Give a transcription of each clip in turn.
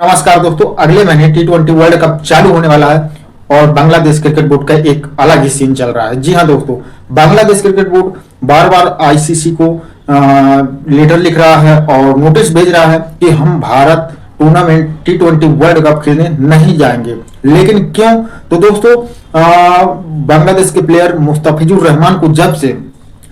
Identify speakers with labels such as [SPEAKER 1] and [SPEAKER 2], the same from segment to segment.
[SPEAKER 1] नमस्कार दोस्तों, अगले महीने T20 वर्ल्ड कप चालू होने वाला है और बांग्लादेश क्रिकेट बोर्ड का एक अलग ही सीन चल रहा है। जी हां दोस्तों, बांग्लादेश क्रिकेट बोर्ड बार बार आईसीसी को लेटर लिख रहा है और नोटिस भेज रहा है कि हम Bharat tournament T20 world cup खेलने नहीं जाएंगे। लेकिन क्यों? तो दोस्तों, बांग्लादेश के प्लेयर मुस्तफिजुर रहमान को जब से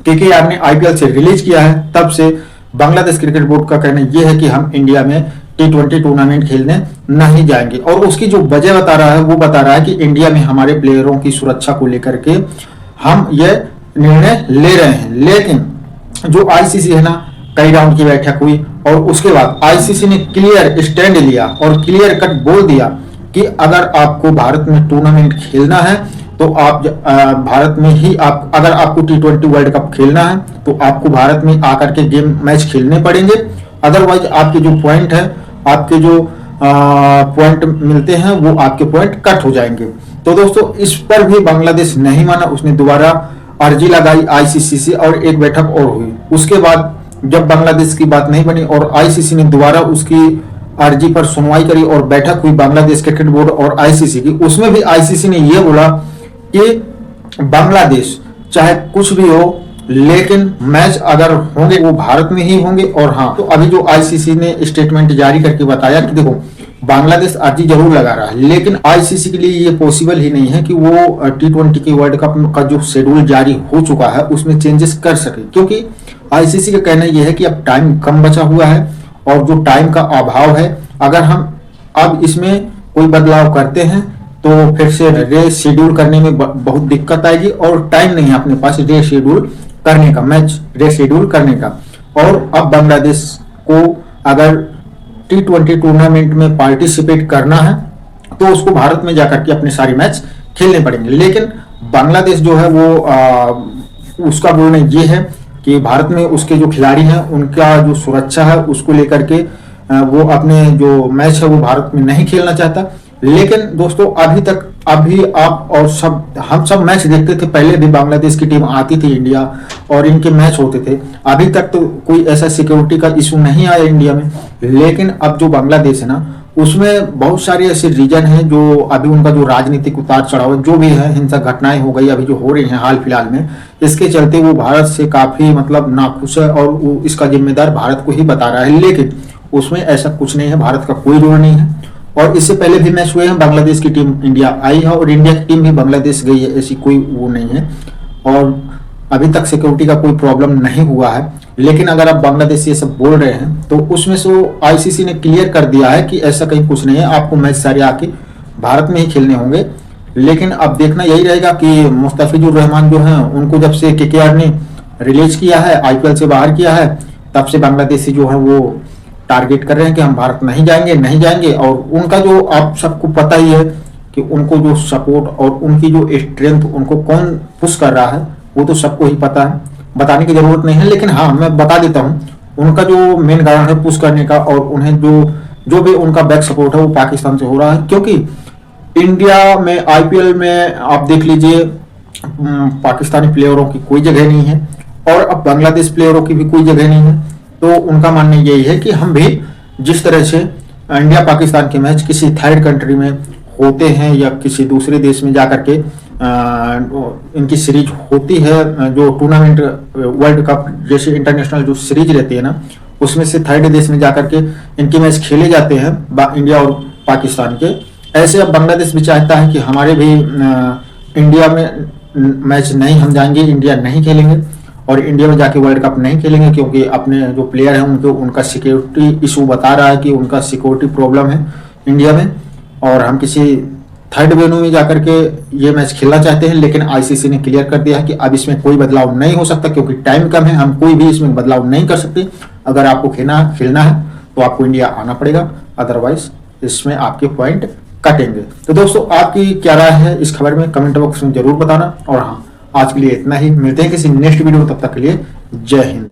[SPEAKER 1] केकेआर ने आईपीएल से रिलीज किया है, तब से बांग्लादेश क्रिकेट बोर्ड का कहना यह है कि हम इंडिया में T20 टूर्नामेंट खेलने नहीं जाएंगे। और उसकी जो वजह बता रहा है वो बता रहा है कि इंडिया में हमारे प्लेयरों की सुरक्षा को लेकर के हम ये निर्णय ले रहे हैं। लेकिन जो आईसीसी है ना, कई राउंड की बैठक हुई और उसके बाद आईसीसी ने क्लियर स्टैंड लिया और क्लियर कट बोल दिया कि अगर आपको भारत में टूर्नामेंट खेलना है तो आप भारत में ही अगर आपको T20 वर्ल्ड कप खेलना है तो आपको भारत में आकर के गेम मैच खेलने पड़ेंगे। अदरवाइज आपके जो पॉइंट है, आपके जो पॉइंट मिलते हैं वो आपके पॉइंट कट हो जाएंगे। तो दोस्तों, इस पर भी बांग्लादेश नहीं माना। उसने दोबारा अर्जी लगाई आईसीसी से और एक बैठक और हुई। उसके बाद जब बांग्लादेश की बात नहीं बनी और आईसीसी ने दोबारा उसकी अर्जी पर सुनवाई करी और बैठक हुई बांग्लादेश क्रिकेट बोर्ड और आईसीसी की, उसमें भी आईसीसी ने यह बोला कि बांग्लादेश चाहे कुछ भी हो लेकिन मैच अगर होंगे वो भारत में ही होंगे। और हाँ, तो अभी जो आईसीसी ने स्टेटमेंट जारी करके बताया कि देखो, बांग्लादेश अर्जी जरूर लगा रहा है लेकिन आईसीसी के लिए ये पॉसिबल ही नहीं है कि वो T20 के वर्ल्ड कप का जो शेड्यूल जारी हो चुका है उसमें चेंजेस कर सके, क्योंकि आईसीसी का कहना यह है कि अब टाइम कम बचा हुआ है और जो टाइम का अभाव है, अगर हम अब इसमें कोई बदलाव करते हैं तो फिर से रीशेड्यूल करने में बहुत दिक्कत आएगी और टाइम नहीं है अपने पास रीशेड्यूल करने का, मैच रीशेड्यूल करने का। और अब बांग्लादेश को अगर T20 टूर्नामेंट में पार्टिसिपेट करना है तो उसको भारत में जाकर के अपने सारे मैच खेलने पड़ेंगे। लेकिन बांग्लादेश जो है वो उसका बोलना ये है कि भारत में उसके जो खिलाड़ी हैं उनका जो सुरक्षा है उसको लेकर के वो अपने जो मैच है वो भारत में नहीं खेलना चाहता। लेकिन दोस्तों, अभी आप और हम सब मैच देखते थे। पहले भी बांग्लादेश की टीम आती थी इंडिया और इनके मैच होते थे। अभी तक तो कोई ऐसा सिक्योरिटी का इशू नहीं आया इंडिया में। लेकिन अब जो बांग्लादेश है ना, उसमें बहुत सारे ऐसे रीजन हैं जो अभी उनका जो राजनीतिक उतार चढ़ाव जो भी है, हिंसक घटनाएं हो गई अभी जो हो रही हैं हाल फिलहाल में, इसके चलते वो भारत से काफी नाखुश है और वो इसका जिम्मेदार भारत को ही बता रहा है। लेकिन उसमें ऐसा कुछ नहीं है, भारत का कोई रोल नहीं है। और इससे पहले भी मैच हुए हैं, बांग्लादेश की टीम इंडिया आई है और इंडिया की टीम भी बांग्लादेश गई है, ऐसी कोई वो नहीं है। और अभी तक सिक्योरिटी का कोई प्रॉब्लम नहीं हुआ है। लेकिन अगर आप बांग्लादेश ये सब बोल रहे हैं तो उसमें से आईसीसी ने क्लियर कर दिया है कि ऐसा कहीं कुछ नहीं है, आपको मैच सारे आके भारत में ही खेलने होंगे। लेकिन अब देखना यही रहेगा कि मुस्तफिजुर रहमान जो है, उनको जब से केकेआर ने रिलीज किया है, आईपीएल से बाहर किया है, तब से बांग्लादेशी जो है वो टारगेट कर रहे हैं कि हम भारत नहीं जाएंगे। और उनका जो आप सबको पता ही है कि उनको जो सपोर्ट और उनकी जो स्ट्रेंथ उनको कौन पुश कर रहा है वो तो सबको ही पता है, बताने की जरूरत नहीं है। लेकिन हाँ, मैं बता देता हूँ, उनका जो मेन कारण है पुश करने का और उन्हें जो भी उनका बैक सपोर्ट है वो पाकिस्तान से हो रहा है। क्योंकि इंडिया में आईपीएल में आप देख लीजिए, पाकिस्तानी प्लेयरों की कोई जगह नहीं है और अब बांग्लादेश प्लेयरों की भी कोई जगह नहीं है। तो उनका मानना यही है कि हम भी जिस तरह से इंडिया पाकिस्तान के मैच किसी थर्ड कंट्री में होते हैं या किसी दूसरे देश में जाकर के इनकी सीरीज होती है, जो टूर्नामेंट वर्ल्ड कप जैसे इंटरनेशनल जो सीरीज रहती है ना, उसमें से थर्ड देश में जाकर के इनके मैच खेले जाते हैं इंडिया और पाकिस्तान के। ऐसे अब बांग्लादेश भी चाहता है कि हमारे भी इंडिया में मैच नहीं हम जाएंगे, इंडिया नहीं खेलेंगे और इंडिया में जाके वर्ल्ड कप नहीं खेलेंगे, क्योंकि अपने जो प्लेयर हैं उनका सिक्योरिटी इशू बता रहा है कि उनका सिक्योरिटी प्रॉब्लम है इंडिया में और हम किसी थर्ड वेन्यू में जाकर के ये मैच खेलना चाहते हैं। लेकिन आईसीसी ने क्लियर कर दिया है कि अब इसमें कोई बदलाव नहीं हो सकता, क्योंकि टाइम कम है, हम कोई भी इसमें बदलाव नहीं कर सकते। अगर आपको खेलना है तो आपको इंडिया आना पड़ेगा, अदरवाइज इसमें आपके पॉइंट कटेंगे। तो दोस्तों, आपकी क्या राय है इस खबर में, कमेंट बॉक्स में जरूर बताना। और हाँ, आज के लिए इतना ही, मिलते हैं किसी नेक्स्ट वीडियो में, तब तक के लिए जय हिंद।